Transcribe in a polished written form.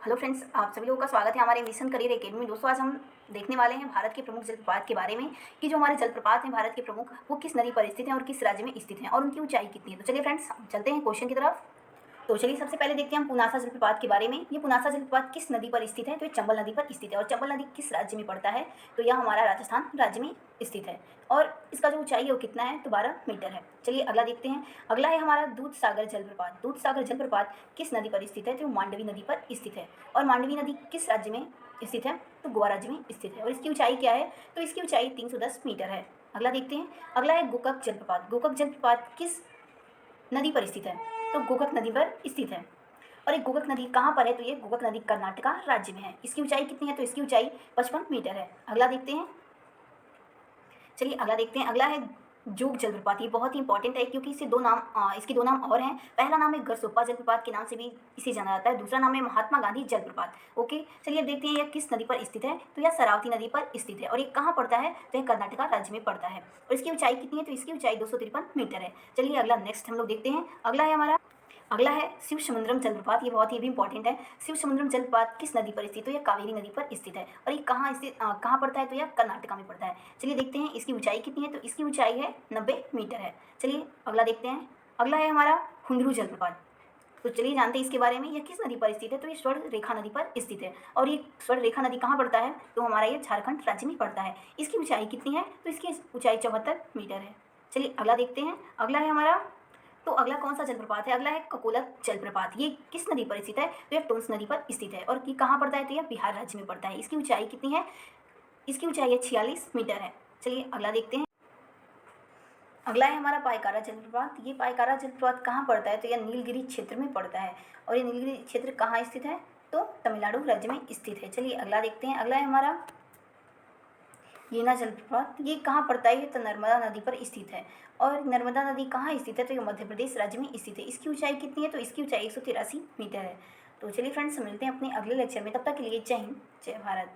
Hello friends, आप सभी लोगों का स्वागत है हमारे मिशन करियर एकेडमी में। दोस्तों, आज हम देखने वाले हैं भारत के प्रमुख जलप्रपात के बारे में कि जो हमारे जलप्रपात हैं भारत के प्रमुख, वो किस नदी पर स्थित हैं और किस राज्य में स्थित हैं और उनकी ऊंचाई कितनी है। तो चलिए फ्रेंड्स, चलते हैं क्वेश्चन की तरफ। तो चलिए सबसे पहले देखते हैं हम पुनासा जलप्रपात के बारे में। ये पुनासा जलप्रपात किस नदी पर स्थित है? तो ये चंबल नदी पर स्थित है। और चंबल नदी किस राज्य में पड़ता है? तो यह हमारा राजस्थान राज्य में स्थित है। और इसका जो ऊंचाई है वो कितना है? तो 12 मीटर है। चलिए अगला देखते हैं। अगला है हमारा दूध सागर जलप्रपात। दूध सागर जलप्रपात किस नदी पर स्थित है? तो मांडवी नदी पर स्थित है। और मांडवी नदी किस राज्य में स्थित है? तो गोवा राज्य में स्थित है। और इसकी ऊंचाई क्या है? तो इसकी ऊंचाई 310 मीटर है। अगला देखते हैं। अगला है गोकक जलप्रपात। गोकक जलप्रपात किस नदी पर स्थित है? तो गोकक नदी पर स्थित है। और ये गोकक नदी कहाँ पर है? तो ये गोकक नदी कर्नाटका राज्य में है। इसकी ऊंचाई कितनी है? तो इसकी ऊंचाई 55 मीटर है। अगला देखते हैं। चलिए अगला देखते हैं। अगला है जोग जलप्रपात। ये बहुत ही इंपॉर्टेंट है क्योंकि इसके दो नाम और हैं। पहला नाम है गरसोप्पा जलप्रपात के नाम से भी इसे जाना जाता है। दूसरा नाम है महात्मा गांधी जलप्रपात। ओके, चलिए अब देखते हैं यह किस नदी पर स्थित है। तो यह शरावती नदी पर स्थित है। और ये कहाँ पड़ता है? तो यह कर्नाटका राज्य में पड़ता है। और इसकी ऊंचाई कितनी है? तो इसकी ऊंचाई 253 मीटर है। चलिए अगला नेक्स्ट हम लोग देखते हैं। अगला है शिव समुद्रम जलप्रपात। ये बहुत ही भी इंपॉर्टेंट है। शिव समुद्रम जलप्रपात किस नदी पर स्थित है? तो यह कावेरी नदी पर स्थित है। और ये कहाँ पड़ता है? तो यह कर्नाटका में पड़ता है। चलिए देखते हैं इसकी ऊंचाई कितनी है। तो इसकी ऊंचाई है 90 मीटर है। चलिए अगला देखते हैं। अगला है हमारा हुंडरू जलप्रपात। तो चलिए जानते हैं इसके बारे में। यह किस नदी पर स्थित है? तो ये स्वर्ण रेखा नदी पर स्थित है। और ये स्वर्ण रेखा नदी कहाँ पड़ता है? तो हमारा ये झारखंड राज्य में पड़ता है। इसकी ऊंचाई कितनी है? तो इसकी ऊंचाई 74 मीटर है। चलिए अगला देखते हैं। अगला है हमारा, तो अगला कौन सा जलप्रपात है? अगला है ककोलत जलप्रपात। ये किस नदी पर स्थित है? तो यह टोंस नदी पर स्थित है। और ये कहाँ पड़ता है? तो यह बिहार राज्य में पड़ता है। इसकी ऊंचाई कितनी है? इसकी ऊंचाई है 46 मीटर है। चलिए अगला देखते हैं। अगला है हमारा पायकारा जलप्रपात। ये पायकारा जलप्रपात कहाँ पड़ता है? तो यह नीलगिरी क्षेत्र में पड़ता है। और ये नीलगिरी क्षेत्र कहाँ स्थित है? तो तमिलनाडु राज्य में स्थित है। चलिए अगला देखते हैं। अगला है हमारा येना जलप्रपात। ये कहाँ पड़ता है? ये तो नर्मदा नदी पर स्थित है। और नर्मदा नदी कहाँ स्थित है? तो ये मध्य प्रदेश राज्य में स्थित है। इसकी ऊंचाई कितनी है? तो इसकी ऊंचाई 183 मीटर है। तो चलिए फ्रेंड्स, मिलते हैं अपने अगले लेक्चर में। तब तक के लिए जय हिंद, जय भारत।